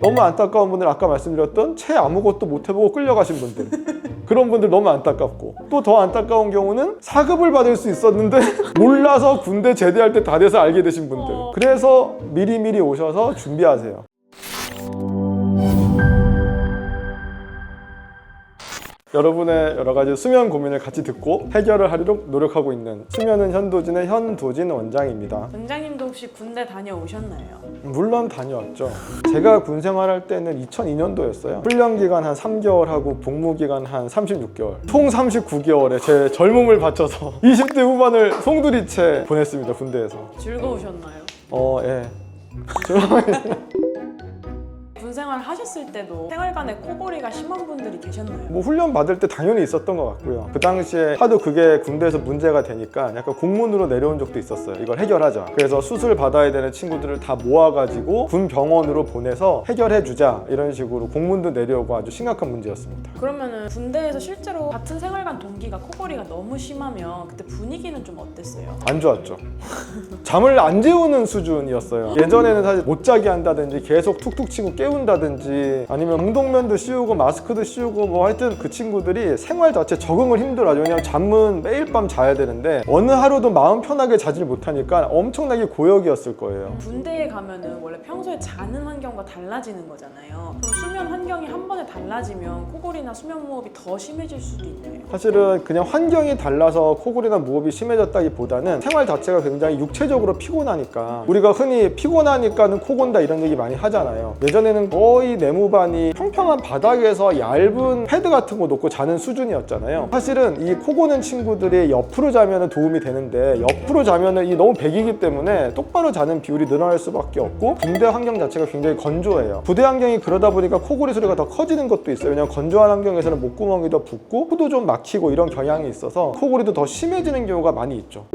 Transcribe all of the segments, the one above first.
너무 안타까운 분들, 아까 말씀드렸던 채 아무것도 못 해보고 끌려가신 분들 그런 분들 너무 안타깝고, 또 더 안타까운 경우는 사급을 받을 수 있었는데 몰라서 군대 제대할 때 다 돼서 알게 되신 분들. 그래서 미리미리 오셔서 준비하세요. 여러분의 여러 가지 수면 고민을 같이 듣고 해결을 하도록 노력하고 있는 수면은 현도진의 현도진 원장입니다. 원장님도 혹시 군대 다녀오셨나요? 물론 다녀왔죠. 제가 군 생활할 때는 2002년도였어요. 훈련 기간 한 3개월 하고 복무 기간 한 36개월. 총 39개월에 제 젊음을 바쳐서 20대 후반을 송두리째 보냈습니다, 군대에서. 즐거우셨나요? 예. 군 생활 하셨을 때도 생활관에 코골이가 심한 분들이 계셨나요? 뭐 훈련 받을 때 당연히 있었던 것 같고요. 그 당시에 하도 그게 군대에서 문제가 되니까 약간 공문으로 내려온 적도 있었어요. 이걸 해결하자. 그래서 수술 받아야 되는 친구들을 다 모아가지고 군 병원으로 보내서 해결해주자, 이런 식으로 공문도 내려오고 아주 심각한 문제였습니다. 그러면은 군대에서 실제로 같은 생활관 동기가 코골이가 너무 심하면 그때 분위기는 좀 어땠어요? 안 좋았죠. 잠을 안 재우는 수준이었어요. 예전에는 사실 못 자게 한다든지 계속 툭툭 치고 깨운다든지 아니면 운동면도 씌우고 마스크도 씌우고 뭐 하여튼 그 친구들이 생활 자체 적응을 힘들어하죠. 왜냐면 잠은 매일 밤 자야 되는데 어느 하루도 마음 편하게 자질 못하니까 엄청나게 고역이었을 거예요. 군대에 가면은 원래 평소에 자는 환경과 달라지는 거잖아요. 그럼 수면 환경이 한 번에 달라지면 코골이나 수면무호흡이 더 심해질 수도 있나요? 사실은 그냥 환경이 달라서 코골이나 무호흡이 심해졌다기보다는 생활 자체가 굉장히 육체적으로 피곤하니까, 우리가 흔히 피곤하니까는 코 곤다 이런 얘기 많이 하잖아요. 예전에는 거의 내무반이 평평한 바닥에서 얇은 패드 같은 거 놓고 자는 수준이었잖아요. 사실은 이 코 고는 친구들이 옆으로 자면 도움이 되는데 옆으로 자면 이 너무 백이기 때문에 똑바로 자는 비율이 늘어날 수밖에 없고, 군대 환경 자체가 굉장히 건조해요. 부대 환경이 그러다 보니까 코골이 소리가 더 커지는 것도 있어요. 왜냐면 건조한 환경에서는 목구멍이 더 붓고 코도 좀 막히고 이런 경향이 있어서 코골이도 더 심해지는 경우가 많이 있죠.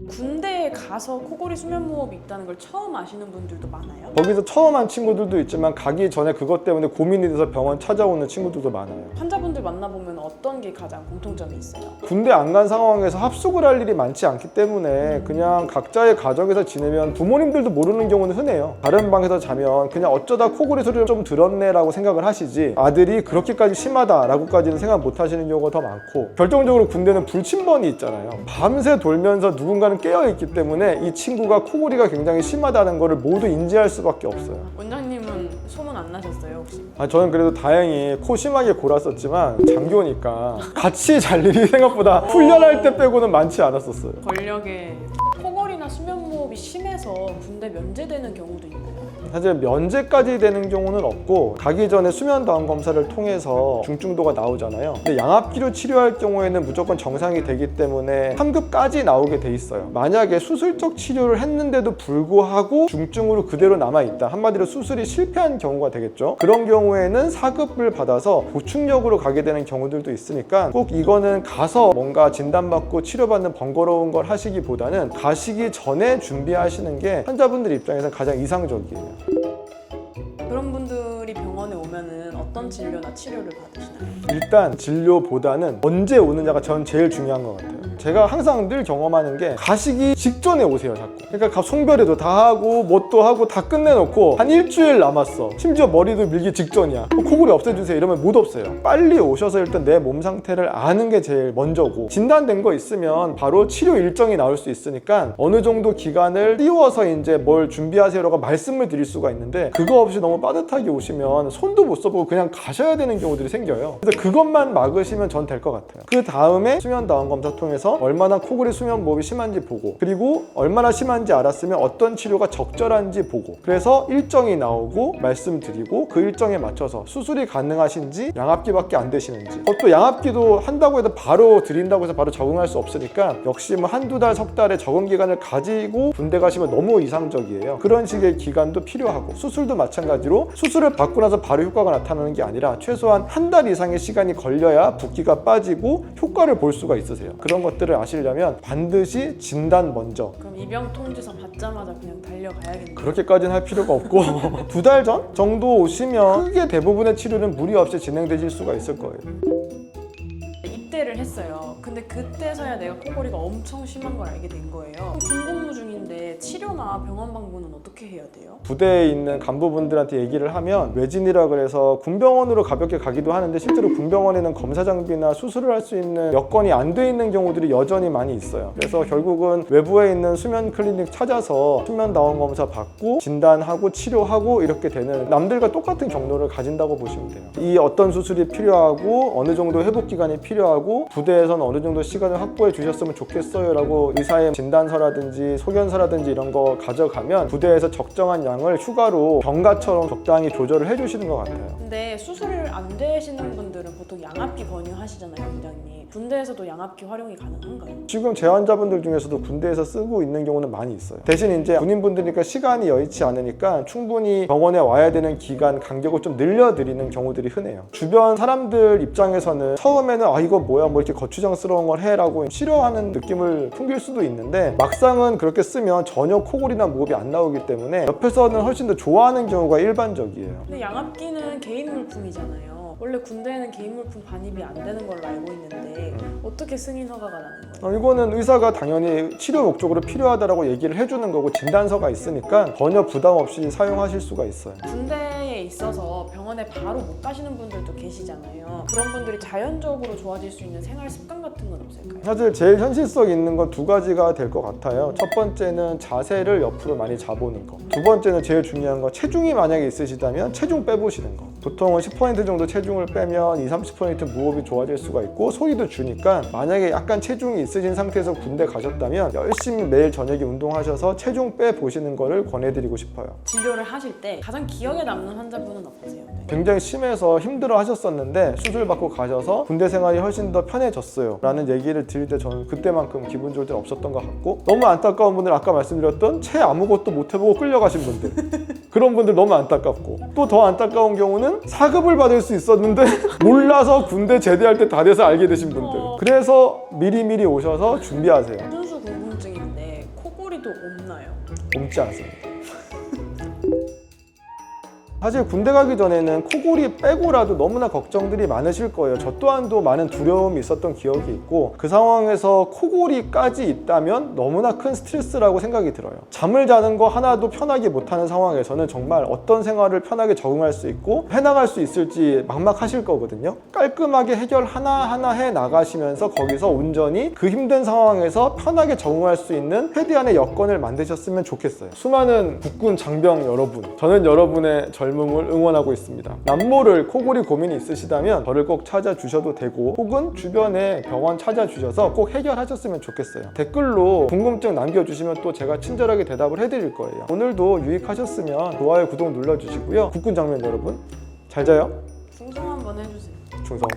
군대에 가서 코골이 수면무호흡이 있다는 걸 처음 아시는 분들도 많아요? 거기서 처음 한 친구들도 있지만 가기 전에 그것 때문에 고민이 돼서 병원 찾아오는 친구들도 많아요. 환자분들 만나보면 어떤 게 가장 공통점이 있어요? 군대 안 간 상황에서 합숙을 할 일이 많지 않기 때문에 그냥 각자의 가정에서 지내면 부모님들도 모르는 경우는 흔해요. 다른 방에서 자면 그냥 어쩌다 코골이 소리를 좀 들었네 라고 생각을 하시지, 아들이 그렇게까지 심하다 라고까지는 생각 못 하시는 경우가 더 많고, 결정적으로 군대는 불침번이 있잖아요. 밤새 돌면서 누군가는 깨어있기 때문에 이 친구가 코골이가 굉장히 심하다는 것을 모두 인지할 수밖에 없어요. 원장님은 소문 안 나셨어요 혹시? 저는 그래도 다행히 코 심하게 골았었지만 장교니까 같이 잘 일이 생각보다 훈련할 때 빼고는 많지 않았었어요. 권력에 코골이나 수면무호흡이 심해서 군대 면제되는 경우도 있나요? 사실 면제까지 되는 경우는 없고, 가기 전에 수면 다운 검사를 통해서 중증도가 나오잖아요. 근데 양압기로 치료할 경우에는 무조건 정상이 되기 때문에 3급까지 나오게 돼 있어요. 만약에 수술적 치료를 했는데도 불구하고 중증으로 그대로 남아있다, 한마디로 수술이 실패한 경우가 되겠죠. 그런 경우에는 4급을 받아서 보충력으로 가게 되는 경우들도 있으니까 꼭 이거는 가서 뭔가 진단받고 치료받는 번거로운 걸 하시기보다는 가시기 전에 준비하시는 게 환자분들 입장에서 가장 이상적이에요. 그런 분들이 병원에 오면은 어떤 진료나 치료를 받으시나요? 일단 진료보다는 언제 오느냐가 전 제일 중요한 것 같아요. 제가 항상 늘 경험하는 게 가시기 직전에 오세요, 자꾸. 그러니까 송별회도 다 하고 뭣도 하고 다 끝내놓고 한 일주일 남았어. 심지어 머리도 밀기 직전이야. 코골이 없애주세요 이러면 못 없어요. 빨리 오셔서 일단 내 몸 상태를 아는 게 제일 먼저고, 진단된 거 있으면 바로 치료 일정이 나올 수 있으니까 어느 정도 기간을 띄워서 이제 뭘 준비하세요라고 말씀을 드릴 수가 있는데, 그거 없이 너무 빠듯하게 오시면 손도 못 써보고 그냥 가셔야 되는 경우들이 생겨요. 그래서 그것만 막으시면 전 될 것 같아요. 그 다음에 수면 다운 검사 통해서 얼마나 코골이 수면 무호흡이 심한지 보고, 그리고 얼마나 심한지 알았으면 어떤 치료가 적절한지 보고, 그래서 일정이 나오고 말씀드리고 그 일정에 맞춰서 수술이 가능하신지, 양압기밖에 안 되시는지. 또 양압기도 한다고 해도 바로 드린다고 해서 바로 적응할 수 없으니까 역시 뭐 한두 달, 석 달의 적응 기간을 가지고 군대 가시면 너무 이상적이에요. 그런 식의 기간도 필요하고, 수술도 마찬가지로 수술을 받고 나서 바로 효과가 나타나는 게 아니라 최소한 한 달 이상의 시간이 걸려야 붓기가 빠지고 효과를 볼 수가 있으세요. 그런 것들을 아시려면 반드시 진단 먼저. 그럼 입영 통지서 받자마자 그냥 달려가야겠네요. 그렇게까지는 할 필요가 없고 2달 전 정도 오시면 크게 대부분의 치료는 무리 없이 진행되실 수가 있을 거예요. 입대를 했어요. 근데 그때서야 내가 코골이가 엄청 심한 걸 알게 된 거예요. 군복무 중인데 하는데 치료나 병원 방문은 어떻게 해야 돼요? 부대에 있는 간부분들한테 얘기를 하면 외진이라 그래서 군병원으로 가볍게 가기도 하는데 실제로 군병원에는 검사 장비나 수술을 할 수 있는 여건이 안 돼 있는 경우들이 여전히 많이 있어요. 그래서 결국은 외부에 있는 수면 클리닉 찾아서 수면 다원 검사 받고 진단하고 치료하고 이렇게 되는 남들과 똑같은 경로를 가진다고 보시면 돼요. 이 어떤 수술이 필요하고 어느 정도 회복 기간이 필요하고 부대에서는 어느 정도 시간을 확보해 주셨으면 좋겠어요 라고 의사의 진단서라든지 소견서라든지 이런 거 가져가면 부대에서 적정한 양을 추가로 병가처럼 적당히 조절을 해주시는 것 같아요. 근데 수술을 안 되시는 분들은 보통 양압기 권유하시잖아요, 원장님. 군대에서도 양압기 활용이 가능한가요? 지금 제 환자분들 중에서도 군대에서 쓰고 있는 경우는 많이 있어요. 대신 이제 군인분들이니까 시간이 여의치 않으니까 충분히 병원에 와야 되는 기간 간격을 좀 늘려드리는 경우들이 흔해요. 주변 사람들 입장에서는 처음에는 아 이거 뭐야 뭐 이렇게 거추장스러운 걸 해라고 싫어하는 느낌을 풍길 수도 있는데 막상은 그렇게 쓰면 전혀 코골이나 무호흡이 안 나오기 때문에 옆에서는 훨씬 더 좋아하는 경우가 일반적이에요. 근데 양압기는 개인 물품이잖아요. 원래 군대에는 개인 물품 반입이 안 되는 걸로 알고 있는데 어떻게 승인 허가가 나는 거예요? 이거는 의사가 당연히 치료 목적으로 필요하다라고 얘기를 해주는 거고 진단서가 있으니까 전혀 부담 없이 사용하실 수가 있어요. 군대에 있어서 병원에 바로 못 가시는 분들도 계시잖아요. 그런 분들이 자연적으로 좋아질 수 있는 생활 습관 같은 건 없을까요? 사실 제일 현실성 있는 건 두 가지가 될 것 같아요. 첫 번째는 자세를 옆으로 많이 잡보는 거. 두 번째는 제일 중요한 건 체중이 만약에 있으시다면 체중 빼보시는 거. 보통은 10% 정도 체중을 빼면 20-30% 무호흡이 좋아질 수가 있고 소리도 주니까 만약에 약간 체중이 있으신 상태에서 군대 가셨다면 열심히 매일 저녁에 운동하셔서 체중 빼보시는 거를 권해드리고 싶어요. 진료를 하실 때 가장 기억에 남는 환자분은 없으세요? 네. 굉장히 심해서 힘들어 하셨었는데 수술 받고 가셔서 군대 생활이 훨씬 더 편해졌어요 라는 얘기를 드릴 때 저는 그때만큼 기분 좋을 땐 없었던 것 같고 너무 안타까운 분들 아까 말씀드렸던 채 아무것도 못 해보고 끌려가신 분들 그런 분들 너무 안타깝고 또 더 안타까운 경우는 사급을 받을 수 있었는데 몰라서 군대 제대할 때 다 돼서 알게 되신 분들 그래서 미리미리 오셔서 준비하세요. 순수 궁금증인데 코골이도 없나요? 옮지 않습니다. 사실 군대 가기 전에는 코골이 빼고라도 너무나 걱정들이 많으실 거예요. 저 또한도 많은 두려움이 있었던 기억이 있고 그 상황에서 코골이까지 있다면 너무나 큰 스트레스라고 생각이 들어요. 잠을 자는 거 하나도 편하게 못하는 상황에서는 정말 어떤 생활을 편하게 적응할 수 있고 해나갈 수 있을지 막막하실 거거든요. 깔끔하게 해결 하나하나 해 나가시면서 거기서 온전히 그 힘든 상황에서 편하게 적응할 수 있는 최대한의 여건을 만드셨으면 좋겠어요. 수많은 국군 장병 여러분, 저는 여러분의 젊음을 응원하고 있습니다. 남모를 코골이 고민이 있으시다면 저를 꼭 찾아주셔도 되고 혹은 주변에 병원 찾아주셔서 꼭 해결하셨으면 좋겠어요. 댓글로 궁금증 남겨주시면 또 제가 친절하게 대답을 해드릴 거예요. 오늘도 유익하셨으면 좋아요, 구독 눌러주시고요. 국군 장병 여러분 잘 자요. 충성 한번 해주세요. 충성.